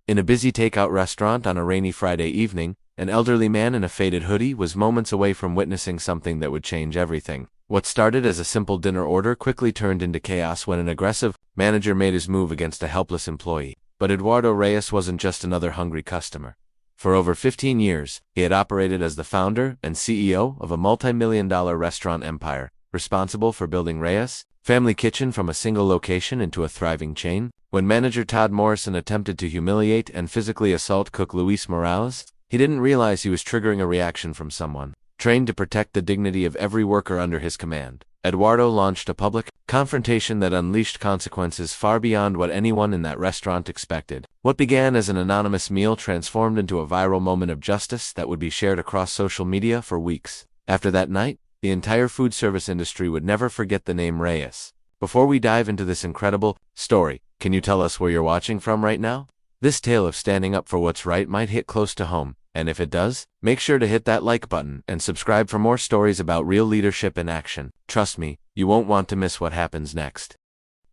In a busy takeout restaurant on a rainy Friday evening, an elderly man in a faded hoodie was moments away from witnessing something that would change everything. What started as a simple dinner order quickly turned into chaos when an aggressive manager made his move against a helpless employee. But Eduardo Reyes wasn't just another hungry customer. For over 15 years, he had operated as the founder and CEO of a multi-million-dollar restaurant empire, responsible for building Reyes Family Kitchen from a single location into a thriving chain. When Manager Todd Morrison attempted to humiliate and physically assault cook Luis Morales, he didn't realize he was triggering a reaction from someone trained to protect the dignity of every worker under his command. Eduardo launched a public confrontation that unleashed consequences far beyond what anyone in that restaurant expected. What began as an anonymous meal transformed into a viral moment of justice that would be shared across social media for weeks. After that night, the entire food service industry would never forget the name Reyes. Before we dive into this incredible story, can you tell us where you're watching from right now? This tale of standing up for what's right might hit close to home, and if it does, make sure to hit that like button and subscribe for more stories about real leadership in action. Trust me, you won't want to miss what happens next.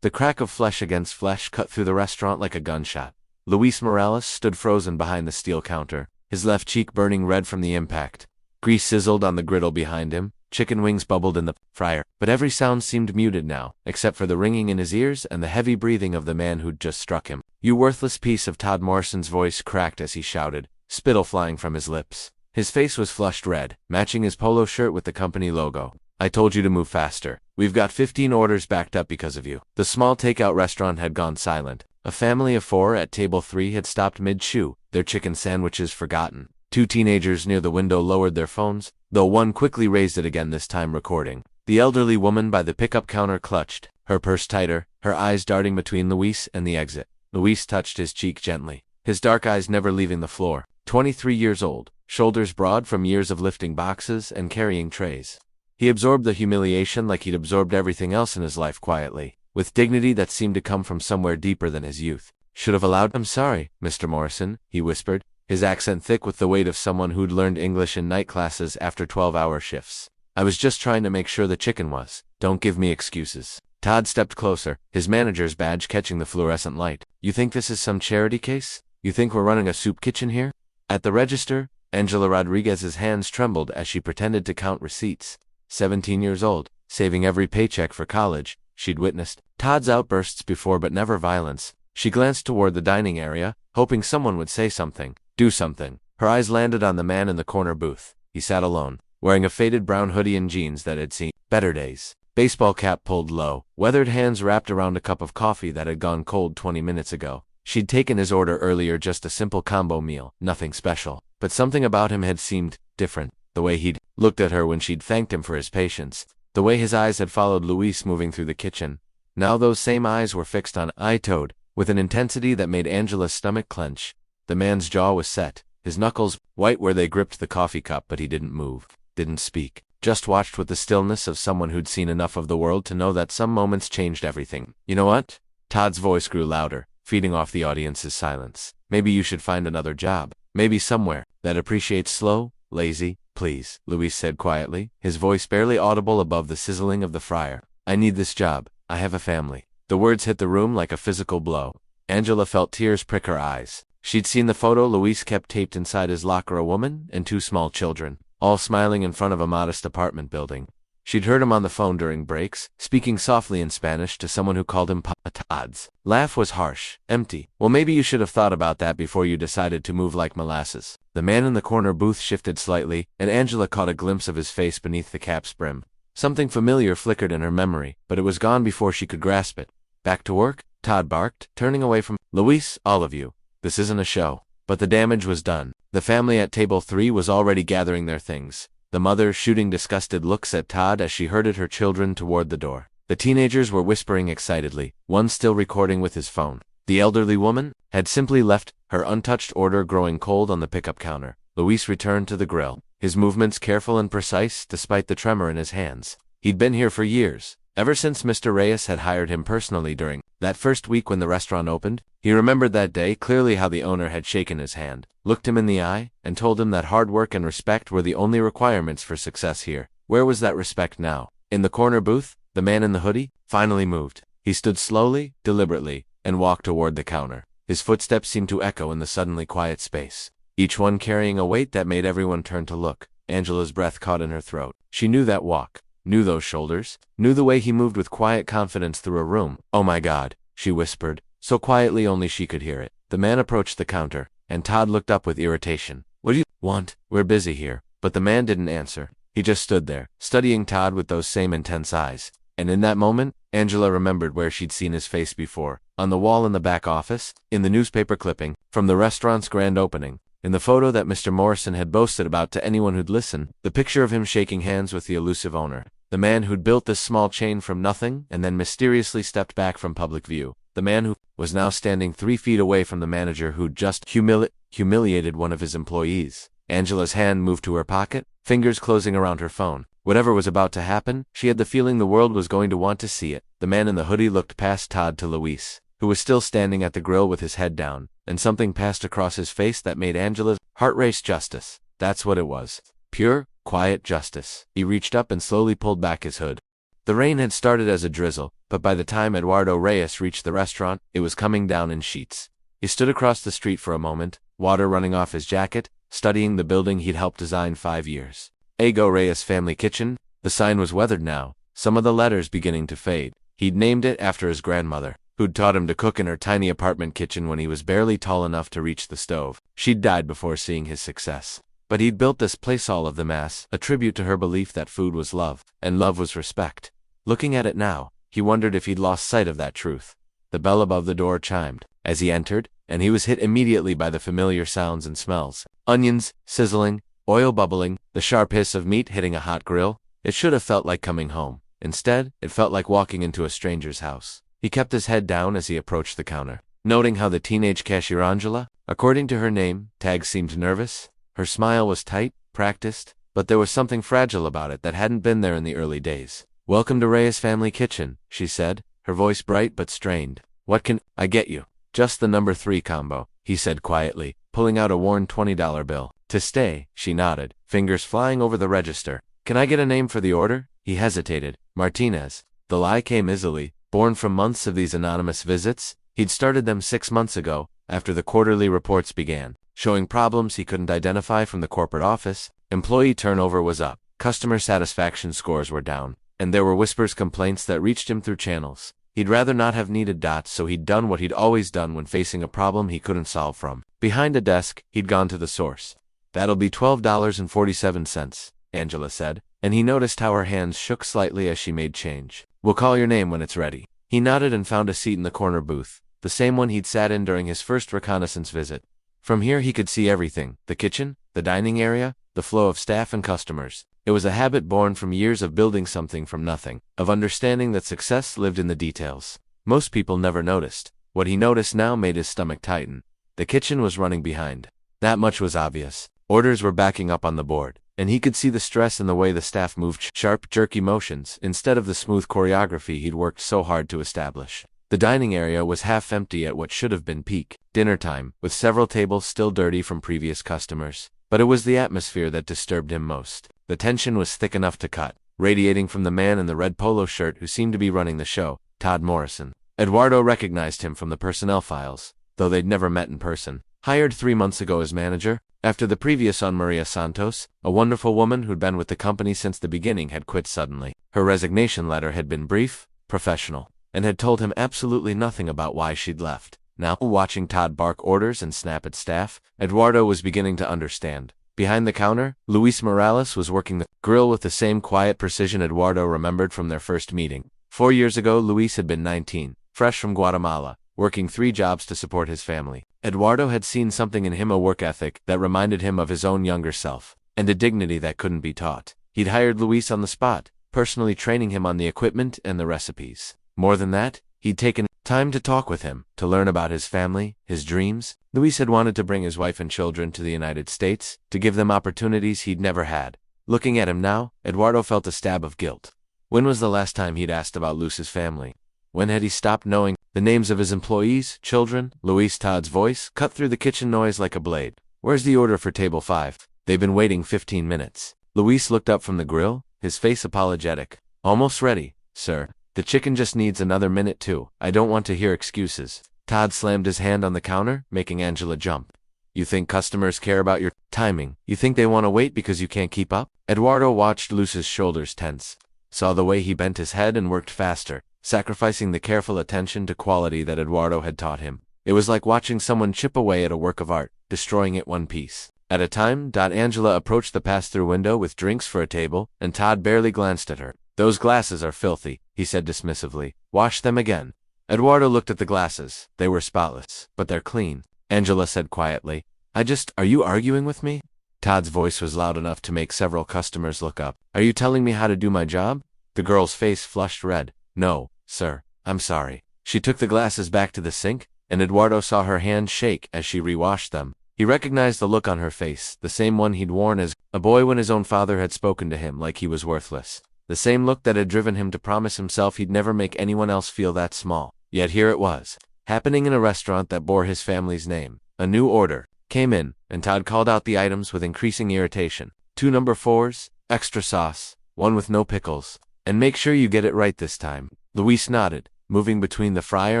The crack of flesh against flesh cut through the restaurant like a gunshot. Luis Morales stood frozen behind the steel counter, his left cheek burning red from the impact. Grease sizzled on the griddle behind him, chicken wings bubbled in the fryer, but every sound seemed muted now, except for the ringing in his ears and the heavy breathing of the man who'd just struck him. "You worthless piece of," Todd Morrison's voice cracked as he shouted, spittle flying from his lips. His face was flushed red, matching his polo shirt with the company logo. "I told you to move faster. We've got 15 orders backed up because of you." The small takeout restaurant had gone silent. A family of 4 at table 3 had stopped mid-chew, their chicken sandwiches forgotten. 2 teenagers near the window lowered their phones, though one quickly raised it again, this time recording. The elderly woman by the pickup counter clutched, her purse tighter, her eyes darting between Luis and the exit. Luis touched his cheek gently, his dark eyes never leaving the floor. 23 years old, shoulders broad from years of lifting boxes and carrying trays. He absorbed the humiliation like he'd absorbed everything else in his life quietly, with dignity that seemed to come from somewhere deeper than his youth. "Should have allowed—" "I'm sorry, Mr. Morrison," he whispered, his accent thick with the weight of someone who'd learned English in night classes after 12-hour shifts. "I was just trying to make sure the chicken was. Don't give me excuses." Todd stepped closer, his manager's badge catching the fluorescent light. "You think this is some charity case? You think we're running a soup kitchen here?" At the register, Angela Rodriguez's hands trembled as she pretended to count receipts. 17 years old, saving every paycheck for college, she'd witnessed Todd's outbursts before but never violence. She glanced toward the dining area, hoping someone would say something, do something. Her eyes landed on the man in the corner booth. He sat alone, wearing a faded brown hoodie and jeans that had seen better days. Baseball cap pulled low, weathered hands wrapped around a cup of coffee that had gone cold 20 minutes ago. She'd taken his order earlier, just a simple combo meal, nothing special. But something about him had seemed different. The way he'd looked at her when she'd thanked him for his patience. The way his eyes had followed Luis moving through the kitchen. Now those same eyes were fixed on Toad, with an intensity that made Angela's stomach clench. The man's jaw was set, his knuckles white where they gripped the coffee cup, but he didn't move, didn't speak. Just watched with the stillness of someone who'd seen enough of the world to know that some moments changed everything. "You know what?" Todd's voice grew louder, feeding off the audience's silence. "Maybe you should find another job. Maybe somewhere that appreciates slow, lazy." "Please," Luis said quietly, his voice barely audible above the sizzling of the fryer. "I need this job. I have a family." The words hit the room like a physical blow. Angela felt tears prick her eyes. She'd seen the photo Luis kept taped inside his locker, a woman and 2 small children, all smiling in front of a modest apartment building. She'd heard him on the phone during breaks, speaking softly in Spanish to someone who called him Papa. Todd's laugh was harsh, empty. "Well, maybe you should have thought about that before you decided to move like molasses." The man in the corner booth shifted slightly, and Angela caught a glimpse of his face beneath the cap's brim. Something familiar flickered in her memory, but it was gone before she could grasp it. "Back to work?" Todd barked, turning away from Luis. "All of you. This isn't a show." But the damage was done. The family at table 3 was already gathering their things, the mother shooting disgusted looks at Todd as she herded her children toward the door. The teenagers were whispering excitedly, one still recording with his phone. The elderly woman had simply left, her untouched order growing cold on the pickup counter. Luis returned to the grill, his movements careful and precise despite the tremor in his hands. He'd been here for years, ever since Mr. Reyes had hired him personally during that first week when the restaurant opened. He remembered that day clearly, how the owner had shaken his hand, looked him in the eye, and told him that hard work and respect were the only requirements for success here. Where was that respect now? In the corner booth, the man in the hoodie finally moved. He stood slowly, deliberately, and walked toward the counter. His footsteps seemed to echo in the suddenly quiet space, each one carrying a weight that made everyone turn to look. Angela's breath caught in her throat. She knew that walk, knew those shoulders, knew the way he moved with quiet confidence through a room. "Oh my God," she whispered, so quietly only she could hear it. The man approached the counter, and Todd looked up with irritation. "What do you want?" "We're busy here." But the man didn't answer. He just stood there, studying Todd with those same intense eyes. And in that moment, Angela remembered where she'd seen his face before. On the wall in the back office, in the newspaper clipping, from the restaurant's grand opening, in the photo that Mr. Morrison had boasted about to anyone who'd listen, the picture of him shaking hands with the elusive owner. The man who'd built this small chain from nothing and then mysteriously stepped back from public view. The man who was now standing 3 feet away from the manager who'd just humiliated one of his employees. Angela's hand moved to her pocket, fingers closing around her phone. Whatever was about to happen, she had the feeling the world was going to want to see it. The man in the hoodie looked past Todd to Luis, who was still standing at the grill with his head down, and something passed across his face that made Angela's heart race. Justice. That's what it was. Pure, quiet justice. He reached up and slowly pulled back his hood. The rain had started as a drizzle, but by the time Eduardo Reyes reached the restaurant, it was coming down in sheets. He stood across the street for a moment, water running off his jacket, studying the building he'd helped design 5 years. Reyes Family Kitchen. The sign was weathered now, some of the letters beginning to fade. He'd named it after his grandmother, who'd taught him to cook in her tiny apartment kitchen when he was barely tall enough to reach the stove. She'd died before seeing his success. But he'd built this place all of the mass, a tribute to her belief that food was love, and love was respect. Looking at it now, he wondered if he'd lost sight of that truth. The bell above the door chimed as he entered, and he was hit immediately by the familiar sounds and smells. Onions, sizzling, oil bubbling, the sharp hiss of meat hitting a hot grill. It should have felt like coming home. Instead, it felt like walking into a stranger's house. He kept his head down as he approached the counter, noting how the teenage cashier Angela, according to her name tag, seemed nervous. Her smile was tight, practiced, but there was something fragile about it that hadn't been there in the early days. "Welcome to Reyes Family Kitchen," she said, her voice bright but strained. "What can I get you?" "Just the number 3 combo," he said quietly, pulling out a worn $20 bill. "To stay," she nodded, fingers flying over the register. "Can I get a name for the order?" He hesitated. "Martinez." The lie came easily, born from months of these anonymous visits. He'd started them 6 months ago, after the quarterly reports began, showing problems he couldn't identify from the corporate office. Employee turnover was up, customer satisfaction scores were down, and there were whispers complaints that reached him through channels he'd rather not have needed. So he'd done what he'd always done when facing a problem he couldn't solve from behind a desk. He'd gone to the source. "That'll be $12.47, Angela said, and he noticed how her hands shook slightly as she made change. "We'll call your name when it's ready." He nodded and found a seat in the corner booth, the same one he'd sat in during his first reconnaissance visit. From here he could see everything: the kitchen, the dining area, the flow of staff and customers. It was a habit born from years of building something from nothing, of understanding that success lived in the details. Most people never noticed. What he noticed now made his stomach tighten. The kitchen was running behind. That much was obvious. Orders were backing up on the board, and he could see the stress in the way the staff moved, sharp, jerky motions, instead of the smooth choreography he'd worked so hard to establish. The dining area was half empty at what should have been peak dinner time, with several tables still dirty from previous customers. But it was the atmosphere that disturbed him most. The tension was thick enough to cut, radiating from the man in the red polo shirt who seemed to be running the show, Todd Morrison. Eduardo recognized him from the personnel files, though they'd never met in person. Hired 3 months ago as manager, after the previous on Maria Santos, a wonderful woman who'd been with the company since the beginning, had quit suddenly. Her resignation letter had been brief, professional, and had told him absolutely nothing about why she'd left. Now, watching Todd bark orders and snap at staff, Eduardo was beginning to understand. Behind the counter, Luis Morales was working the grill with the same quiet precision Eduardo remembered from their first meeting. 4 years ago, Luis had been 19, fresh from Guatemala, working 3 jobs to support his family. Eduardo had seen something in him, a work ethic that reminded him of his own younger self, and a dignity that couldn't be taught. He'd hired Luis on the spot, personally training him on the equipment and the recipes. More than that, he'd taken time to talk with him, to learn about his family, his dreams. Luis had wanted to bring his wife and children to the United States, to give them opportunities he'd never had. Looking at him now, Eduardo felt a stab of guilt. When was the last time he'd asked about Luis's family? When had he stopped knowing the names of his employees, children? Luis Todd's voice cut through the kitchen noise like a blade. "Where's the order for table 5? They've been waiting 15 minutes. Luis looked up from the grill, his face apologetic. "Almost ready, sir. The chicken just needs another minute too. I don't want to hear excuses." Todd slammed his hand on the counter, making Angela jump. You think customers care about your timing? You think they want to wait because you can't keep up? Eduardo watched Luz's shoulders tense, saw the way he bent his head and worked faster, sacrificing the careful attention to quality that Eduardo had taught him. It was like watching someone chip away at a work of art, destroying it one piece at a time. Angela approached the pass-through window with drinks for a table, and Todd barely glanced at her. Those glasses are filthy, he said dismissively. Wash them again. Eduardo looked at the glasses. They were spotless, but they're clean. Angela said quietly. Are you arguing with me? Todd's voice was loud enough to make several customers look up. Are you telling me how to do my job? The girl's face flushed red. No, sir, I'm sorry. She took the glasses back to the sink, and Eduardo saw her hand shake as she rewashed them. He recognized the look on her face, the same one he'd worn as a boy when his own father had spoken to him like he was worthless. The same look that had driven him to promise himself he'd never make anyone else feel that small. Yet here it was, happening in a restaurant that bore his family's name. A new order came in, and Todd called out the items with increasing irritation. 2 number 4s, extra sauce, 1 with no pickles, and make sure you get it right this time. Luis nodded, moving between the fryer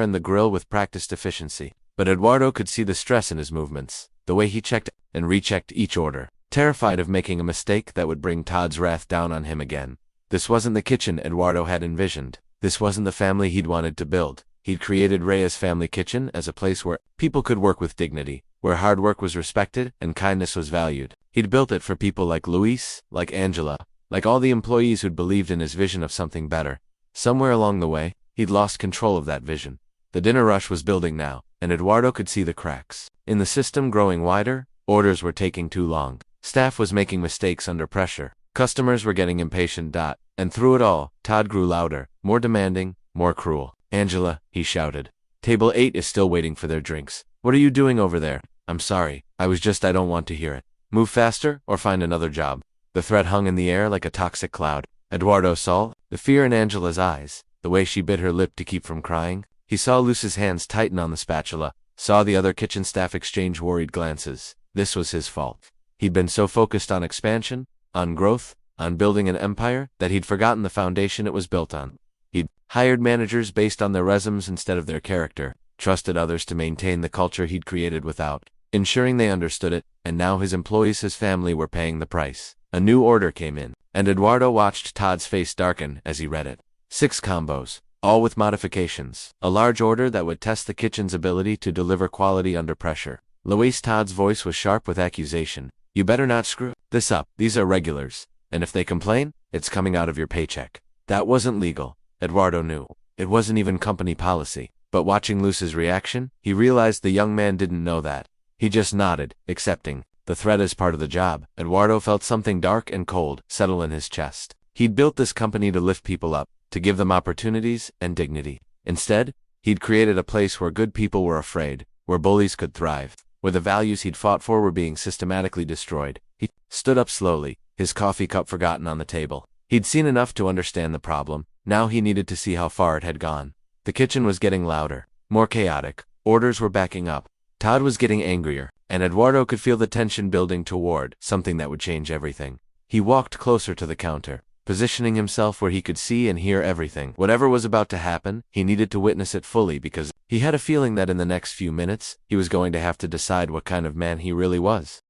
and the grill with practiced efficiency. But Eduardo could see the stress in his movements, the way he checked and rechecked each order, terrified of making a mistake that would bring Todd's wrath down on him again. This wasn't the kitchen Eduardo had envisioned. This wasn't the family he'd wanted to build. He'd created Reyes Family Kitchen as a place where people could work with dignity, where hard work was respected and kindness was valued. He'd built it for people like Luis, like Angela, like all the employees who'd believed in his vision of something better. Somewhere along the way, he'd lost control of that vision. The dinner rush was building now, and Eduardo could see the cracks in the system growing wider. Orders were taking too long. Staff was making mistakes under pressure. Customers were getting impatient. And through it all, Todd grew louder, more demanding, more cruel. Angela, he shouted. Table 8 is still waiting for their drinks. What are you doing over there? I'm sorry. I don't want to hear it. Move faster, or find another job. The threat hung in the air like a toxic cloud. Eduardo saw the fear in Angela's eyes, the way she bit her lip to keep from crying. He saw Luz's hands tighten on the spatula, saw the other kitchen staff exchange worried glances. This was his fault. He'd been so focused on expansion, on growth, on building an empire, that he'd forgotten the foundation it was built on. He'd hired managers based on their resumes instead of their character, trusted others to maintain the culture he'd created without ensuring they understood it, and now his employees, his family, were paying the price. A new order came in, and Eduardo watched Todd's face darken as he read it. 6 combos, all with modifications. A large order that would test the kitchen's ability to deliver quality under pressure. Luis. Todd's voice was sharp with accusation. You better not screw this up. These are regulars, and if they complain, it's coming out of your paycheck. That wasn't legal. Eduardo knew. It wasn't even company policy. But watching Luz's reaction, he realized the young man didn't know that. He just nodded, accepting the threat as part of the job. Eduardo felt something dark and cold settle in his chest. He'd built this company to lift people up, to give them opportunities and dignity. Instead, he'd created a place where good people were afraid, where bullies could thrive, where the values he'd fought for were being systematically destroyed. He stood up slowly, his coffee cup forgotten on the table. He'd seen enough to understand the problem. Now he needed to see how far it had gone. The kitchen was getting louder, more chaotic. Orders were backing up. Todd was getting angrier, and Eduardo could feel the tension building toward something that would change everything. He walked closer to the counter, positioning himself where he could see and hear everything. Whatever was about to happen, he needed to witness it fully because he had a feeling that in the next few minutes, he was going to have to decide what kind of man he really was.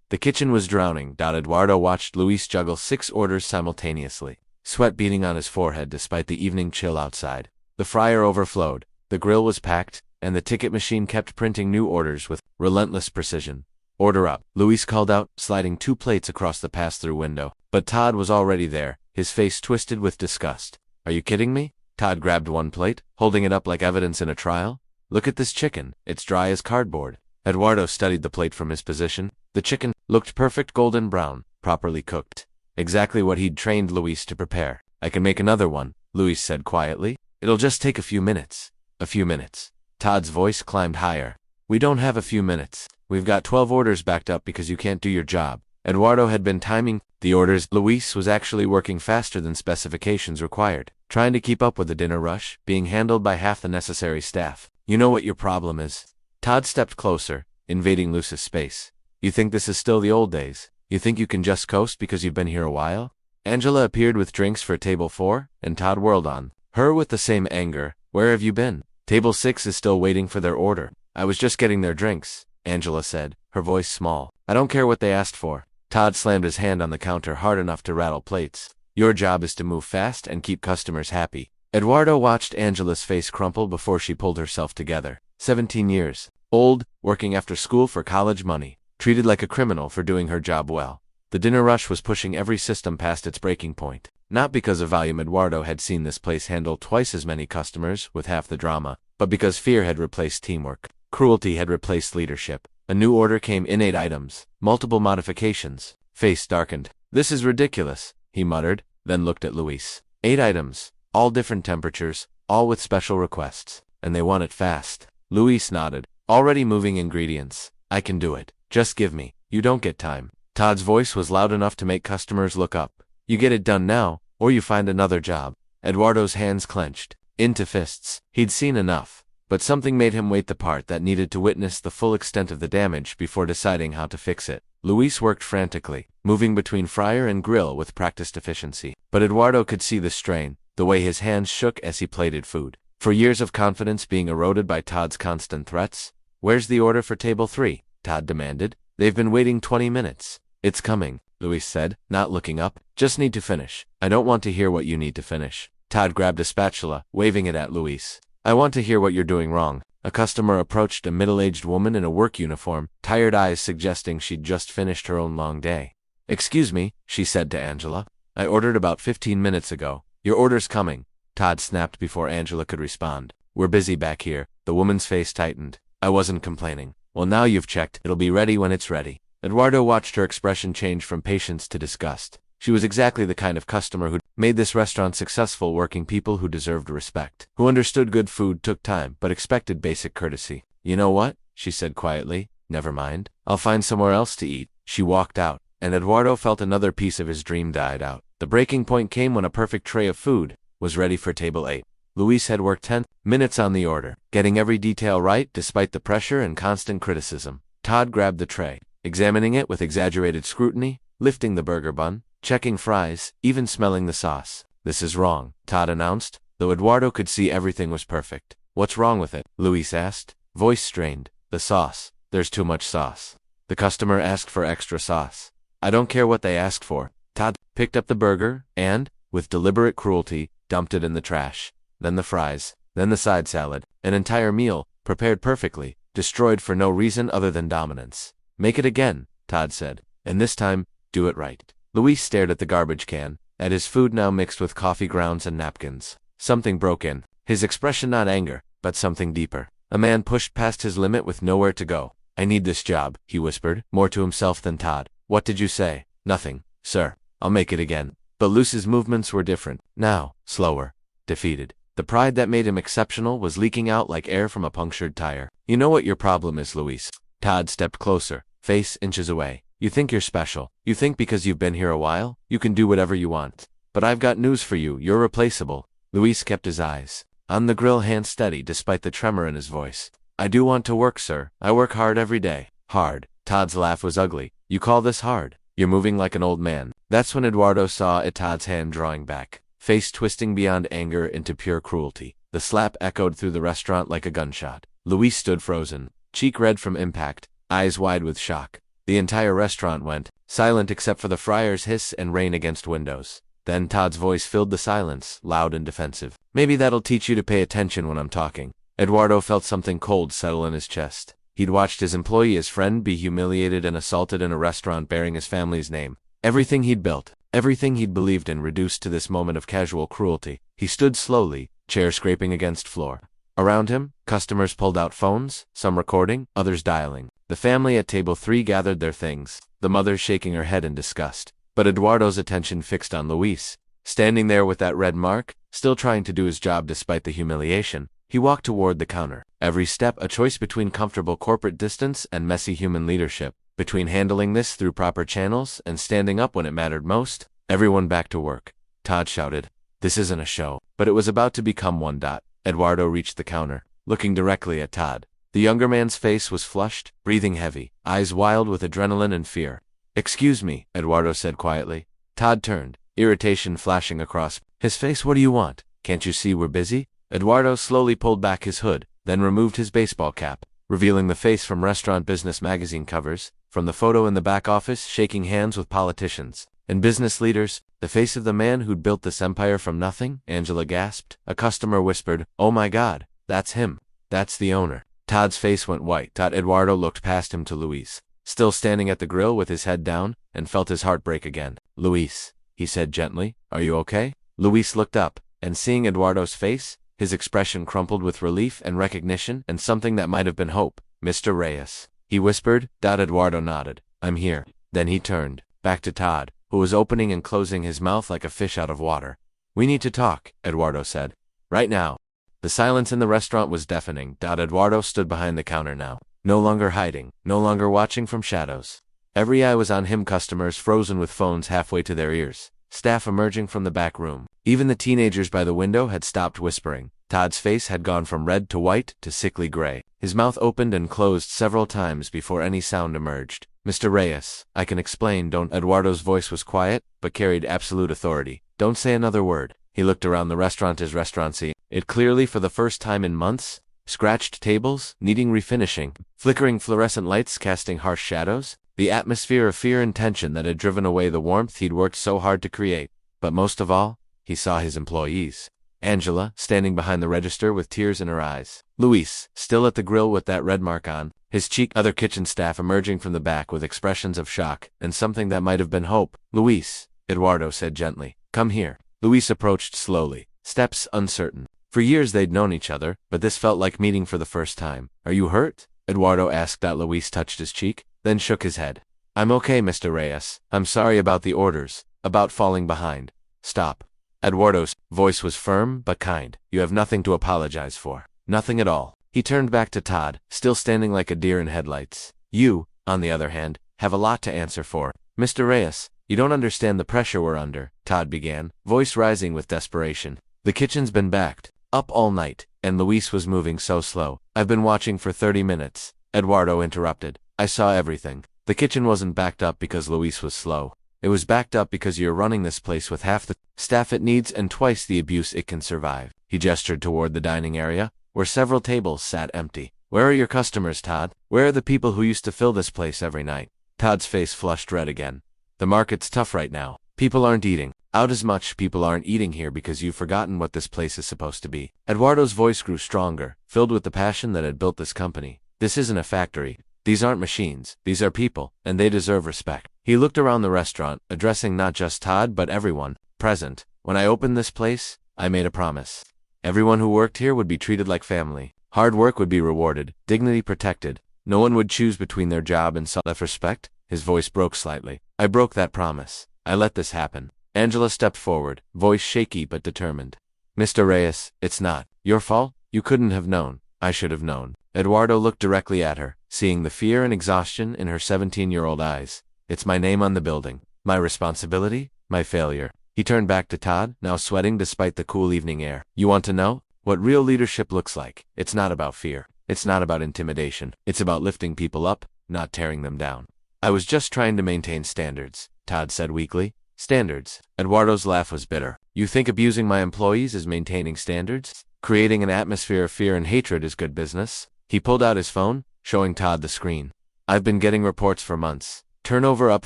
The kitchen was drowning. Eduardo watched Luis juggle 6 orders simultaneously, sweat beading on his forehead despite the evening chill outside. The fryer overflowed, the grill was packed, and the ticket machine kept printing new orders with relentless precision. Order up, Luis called out, sliding 2 plates across the pass-through window. But Todd was already there, his face twisted with disgust. Are you kidding me? Todd grabbed 1 plate, holding it up like evidence in a trial. Look at this chicken, it's dry as cardboard. Eduardo studied the plate from his position. The chicken looked perfect golden brown, properly cooked. Exactly what he'd trained Luis to prepare. I can make another one, Luis said quietly. It'll just take a few minutes. A few minutes. Todd's voice climbed higher. We don't have a few minutes. We've got 12 orders backed up because you can't do your job. Eduardo had been timing the orders. Luis was actually working faster than specifications required, trying to keep up with the dinner rush, being handled by half the necessary staff. You know what your problem is? Todd stepped closer, invading Luz's space. You think this is still the old days? You think you can just coast because you've been here a while? Angela appeared with drinks for table 4, and Todd whirled on her with the same anger. Where have you been? Table 6 is still waiting for their order. I was just getting their drinks, Angela said, her voice small. I don't care what they asked for. Todd slammed his hand on the counter hard enough to rattle plates. Your job is to move fast and keep customers happy. Eduardo watched Angela's face crumple before she pulled herself together. 17 years. Old, working after school for college money. Treated like a criminal for doing her job well. The dinner rush was pushing every system past its breaking point. Not because of volume. Eduardo had seen this place handle twice as many customers with half the drama, but because fear had replaced teamwork. Cruelty had replaced leadership. A new order came in 8 items, multiple modifications. Face darkened. This is ridiculous, he muttered, then looked at Luis. 8 items, all different temperatures, all with special requests, and they want it fast. Luis nodded. Already moving ingredients. I can do it. Just give me. You don't get time. Todd's voice was loud enough to make customers look up. You get it done now, or you find another job. Eduardo's hands clenched into fists. He'd seen enough, but something made him wait the part that needed to witness the full extent of the damage before deciding how to fix it. Luis worked frantically, moving between fryer and grill with practiced efficiency. But Eduardo could see the strain, the way his hands shook as he plated food. For years of confidence being eroded by Todd's constant threats. Where's the order for table 3? Todd demanded. They've been waiting 20 minutes. It's coming, Luis said, not looking up. Just need to finish. I don't want to hear what you need to finish. Todd grabbed a spatula, waving it at Luis. I want to hear what you're doing wrong. A customer approached a middle-aged woman in a work uniform, tired eyes suggesting she'd just finished her own long day. Excuse me, she said to Angela. I ordered about 15 minutes ago. Your order's coming. Todd snapped before Angela could respond. We're busy back here. The woman's face tightened. I wasn't complaining. Well, now you've checked. It'll be ready when it's ready. Eduardo watched her expression change from patience to disgust. She was exactly the kind of customer who'd made this restaurant successful, working people who deserved respect, who understood good food took time but expected basic courtesy. You know what? She said quietly. Never mind. I'll find somewhere else to eat. She walked out, and Eduardo felt another piece of his dream died out. The breaking point came when a perfect tray of food was ready for table 8. Luis had worked 10 minutes on the order, getting every detail right despite the pressure and constant criticism. Todd grabbed the tray, examining it with exaggerated scrutiny, lifting the burger bun, checking fries, even smelling the sauce. This is wrong, Todd announced, though Eduardo could see everything was perfect. What's wrong with it? Luis asked, voice strained. The sauce. There's too much sauce. The customer asked for extra sauce. I don't care what they asked for. Todd picked up the burger and, with deliberate cruelty, dumped it in the trash. Then the fries, then the side salad, an entire meal, prepared perfectly, destroyed for no reason other than dominance. Make it again, Todd said, and this time, do it right. Luis stared at the garbage can, at his food now mixed with coffee grounds and napkins. Something broke in, his expression not anger, but something deeper. A man pushed past his limit with nowhere to go. I need this job, he whispered, more to himself than Todd. What did you say? Nothing, sir. I'll make it again. But Luis's movements were different, now, slower, defeated. The pride that made him exceptional was leaking out like air from a punctured tire. You know what your problem is, Luis. Todd stepped closer, face inches away. You think you're special. You think because you've been here a while, you can do whatever you want. But I've got news for you. You're replaceable. Luis kept his eyes on the grill, hand steady despite the tremor in his voice. I do want to work, sir. I work hard every day. Hard. Todd's laugh was ugly. You call this hard? You're moving like an old man. That's when Eduardo saw Todd's hand drawing back, face twisting beyond anger into pure cruelty. The slap echoed through the restaurant like a gunshot. Luis stood frozen, cheek red from impact, eyes wide with shock. The entire restaurant went silent except for the fryer's hiss and rain against windows. Then Todd's voice filled the silence, loud and defensive. Maybe that'll teach you to pay attention when I'm talking. Eduardo felt something cold settle in his chest. He'd watched his employee, his friend, be humiliated and assaulted in a restaurant bearing his family's name. Everything he'd built, everything he'd believed in reduced to this moment of casual cruelty. He stood slowly, chair scraping against floor. Around him, customers pulled out phones, some recording, others dialing. The family at table 3 gathered their things, the mother shaking her head in disgust. But Eduardo's attention fixed on Luis. Standing there with that red mark, still trying to do his job despite the humiliation, he walked toward the counter. Every step a choice between comfortable corporate distance and messy human leadership, between handling this through proper channels and standing up when it mattered most. Everyone back to work. Todd shouted. This isn't a show, but it was about to become one. Eduardo reached the counter, looking directly at Todd. The younger man's face was flushed, breathing heavy, eyes wild with adrenaline and fear. Excuse me, Eduardo said quietly. Todd turned, irritation flashing across his face. What do you want? Can't you see we're busy? Eduardo slowly pulled back his hood, then removed his baseball cap, revealing the face from Restaurant Business magazine covers, from the photo in the back office shaking hands with politicians and business leaders, the face of the man who'd built this empire from nothing. Angela gasped. A customer whispered, "Oh my God, that's him. That's the owner." Todd's face went white. Eduardo looked past him to Luis, still standing at the grill with his head down, and felt his heart break again. "Luis," he said gently, "are you okay?" Luis looked up, and seeing Eduardo's face, his expression crumpled with relief and recognition and something that might have been hope. "Mr. Reyes," he whispered. Eduardo nodded. "I'm here." Then he turned back to Todd, who was opening and closing his mouth like a fish out of water. "We need to talk," Eduardo said. "Right now." The silence in the restaurant was deafening. Eduardo stood behind the counter now, no longer hiding, no longer watching from shadows. Every eye was on him, customers frozen with phones halfway to their ears, staff emerging from the back room. Even the teenagers by the window had stopped whispering. Todd's face had gone from red to white to sickly gray. His mouth opened and closed several times before any sound emerged. "Mr. Reyes, I can explain, don't—" Eduardo's voice was quiet, but carried absolute authority. "Don't say another word." He looked around the restaurant. His restaurant, it clearly for the first time in months, scratched tables, needing refinishing, flickering fluorescent lights casting harsh shadows, the atmosphere of fear and tension that had driven away the warmth he'd worked so hard to create. But most of all, he saw his employees. Angela, standing behind the register with tears in her eyes. Luis, still at the grill with that red mark on his cheek. Other kitchen staff emerging from the back with expressions of shock and something that might have been hope. "Luis," Eduardo said gently, "come here." Luis approached slowly, steps uncertain. For years they'd known each other, but this felt like meeting for the first time. "Are you hurt?" Eduardo asked. Luis touched his cheek, then shook his head. "I'm okay, Mr. Reyes. I'm sorry about the orders, about falling behind." "Stop." Eduardo's voice was firm but kind. "You have nothing to apologize for. Nothing at all." He turned back to Todd, still standing like a deer in headlights. "You, on the other hand, have a lot to answer for. Mr. Reyes, you don't understand the pressure we're under," Todd began, voice rising with desperation. "The kitchen's been backed up all night, and Luis was moving so slow. I've been watching for 30 minutes. Eduardo interrupted. "I saw everything. The kitchen wasn't backed up because Luis was slow. It was backed up because you're running this place with half the staff it needs and twice the abuse it can survive." He gestured toward the dining area, where several tables sat empty. "Where are your customers, Todd? Where are the people who used to fill this place every night?" Todd's face flushed red again. "The market's tough right now. People aren't eating out as much. People aren't eating here because you've forgotten what this place is supposed to be." Eduardo's voice grew stronger, filled with the passion that had built this company. "This isn't a factory. These aren't machines. These are people, and they deserve respect." He looked around the restaurant, addressing not just Todd but everyone present. "When I opened this place, I made a promise. Everyone who worked here would be treated like family. Hard work would be rewarded, dignity protected. No one would choose between their job and self-respect." His voice broke slightly. "I broke that promise. I let this happen." Angela stepped forward, voice shaky but determined. "Mr. Reyes, it's not your fault. You couldn't have known. I should have known." Eduardo looked directly at her, seeing the fear and exhaustion in her 17-year-old eyes. "It's my name on the building. My responsibility, my failure." He turned back to Todd, now sweating despite the cool evening air. "You want to know what real leadership looks like? It's not about fear. It's not about intimidation. It's about lifting people up, not tearing them down." "I was just trying to maintain standards," Todd said weakly. "Standards?" Eduardo's laugh was bitter. "You think abusing my employees is maintaining standards? Creating an atmosphere of fear and hatred is good business?" He pulled out his phone, showing Todd the screen. "I've been getting reports for months. Turnover up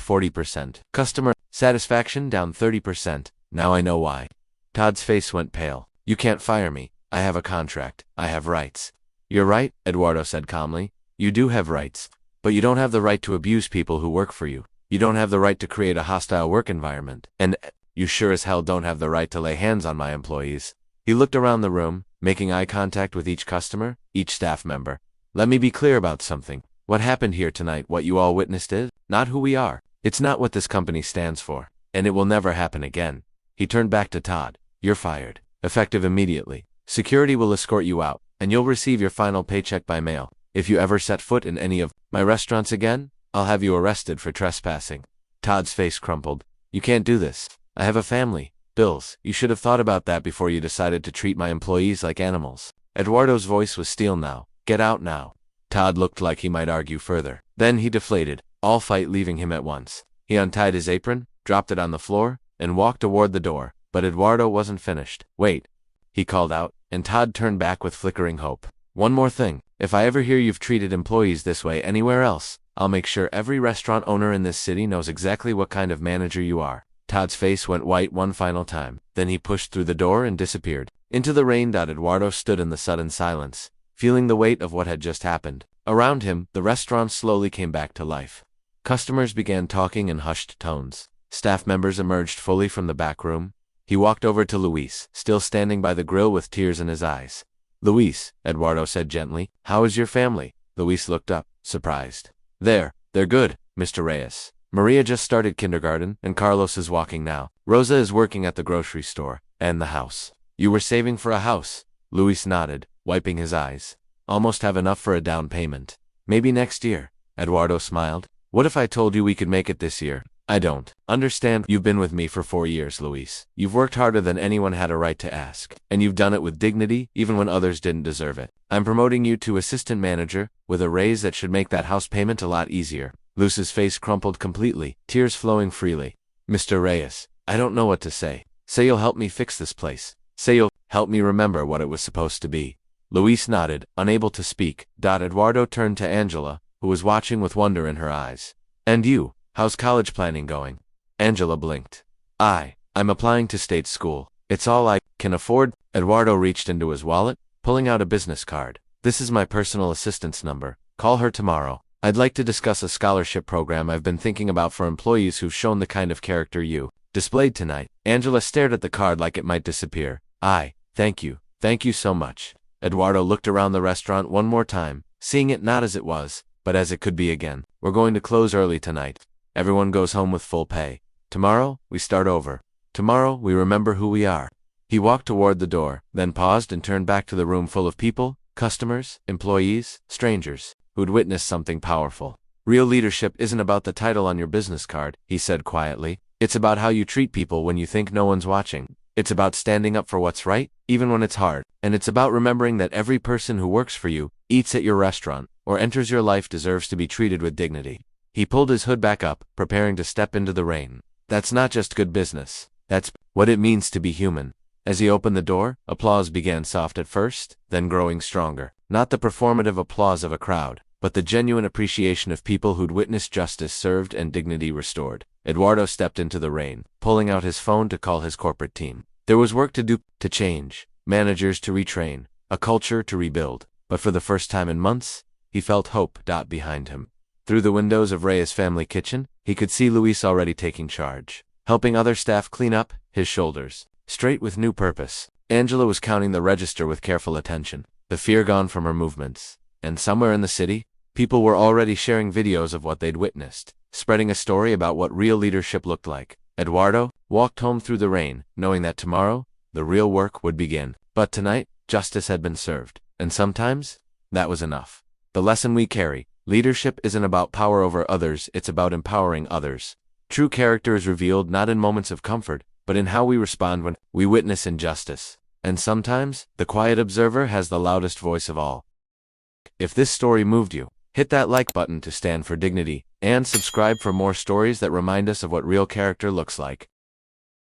40%. Customer satisfaction down 30%. Now I know why." Todd's face went pale. "You can't fire me. I have a contract. I have rights." "You're right," Eduardo said calmly. "You do have rights. But you don't have the right to abuse people who work for you. You don't have the right to create a hostile work environment. And you sure as hell don't have the right to lay hands on my employees." He looked around the room, making eye contact with each customer, each staff member. "Let me be clear about something. What happened here tonight, what you all witnessed is not who we are. It's not what this company stands for. And it will never happen again." He turned back to Todd. "You're fired. Effective immediately. Security will escort you out, and you'll receive your final paycheck by mail. If you ever set foot in any of my restaurants again, I'll have you arrested for trespassing." Todd's face crumpled. "You can't do this. I have a family. Bills. You should have thought about that before you decided to treat my employees like animals." Eduardo's voice was steel now. "Get out now." Todd looked like he might argue further. Then he deflated, all fight leaving him at once. He untied his apron, dropped it on the floor, and walked toward the door. But Eduardo wasn't finished. "Wait," he called out, and Todd turned back with flickering hope. One more thing. If I ever hear you've treated employees this way anywhere else, I'll make sure every restaurant owner in this city knows exactly what kind of manager you are. Todd's face went white one final time. Then he pushed through the door and disappeared. Into the rain. Eduardo stood in the sudden silence, feeling the weight of what had just happened. Around him, the restaurant slowly came back to life. Customers began talking in hushed tones. Staff members emerged fully from the back room. He walked over to Luis, still standing by the grill with tears in his eyes. "Luis," Eduardo said gently, "how is your family?" Luis looked up, surprised. They're good, Mr. Reyes. Maria just started kindergarten, and Carlos is walking now. Rosa is working at the grocery store, and the house. You were saving for a house?" Luis nodded, wiping his eyes. "Almost have enough for a down payment. Maybe next year." Eduardo smiled. "What if I told you we could make it this year?" "I don't understand. You've been with me for 4 years, Luis. You've worked harder than anyone had a right to ask, and you've done it with dignity, even when others didn't deserve it. I'm promoting you to assistant manager, with a raise that should make that house payment a lot easier." Luis's face crumpled completely, tears flowing freely. "Mr. Reyes, I don't know what to say. Say you'll help me fix this place. Say you'll help me remember what it was supposed to be." Luis nodded, unable to speak. Eduardo turned to Angela, who was watching with wonder in her eyes. "And you? How's college planning going?" Angela blinked. I'm applying to state school. It's all I can afford." Eduardo reached into his wallet, pulling out a business card. "This is my personal assistant's number. Call her tomorrow. I'd like to discuss a scholarship program I've been thinking about for employees who've shown the kind of character you displayed tonight." Angela stared at the card like it might disappear. Thank you. Thank you so much." Eduardo looked around the restaurant one more time, seeing it not as it was, but as it could be again. "We're going to close early tonight. Everyone goes home with full pay. Tomorrow, we start over. Tomorrow, we remember who we are." He walked toward the door, then paused and turned back to the room full of people, customers, employees, strangers, who'd witnessed something powerful. "Real leadership isn't about the title on your business card," he said quietly. "It's about how you treat people when you think no one's watching. It's about standing up for what's right, even when it's hard. And it's about remembering that every person who works for you, eats at your restaurant, or enters your life deserves to be treated with dignity." He pulled his hood back up, preparing to step into the rain. "That's not just good business. That's what it means to be human." As he opened the door, applause began soft at first, then growing stronger. Not the performative applause of a crowd, but the genuine appreciation of people who'd witnessed justice served and dignity restored. Eduardo stepped into the rain, pulling out his phone to call his corporate team. There was work to do, to change, managers to retrain, a culture to rebuild. But for the first time in months, he felt hope behind him. Through the windows of Reyes Family Kitchen, he could see Luis already taking charge, helping other staff clean up, his shoulders straight with new purpose. Angela was counting the register with careful attention, the fear gone from her movements. And somewhere in the city, people were already sharing videos of what they'd witnessed, spreading a story about what real leadership looked like. Eduardo walked home through the rain, knowing that tomorrow, the real work would begin. But tonight, justice had been served. And sometimes, that was enough. The lesson we carry: leadership isn't about power over others, it's about empowering others. True character is revealed not in moments of comfort, but in how we respond when we witness injustice. And sometimes, the quiet observer has the loudest voice of all. If this story moved you, hit that like button to stand for dignity, and subscribe for more stories that remind us of what real character looks like.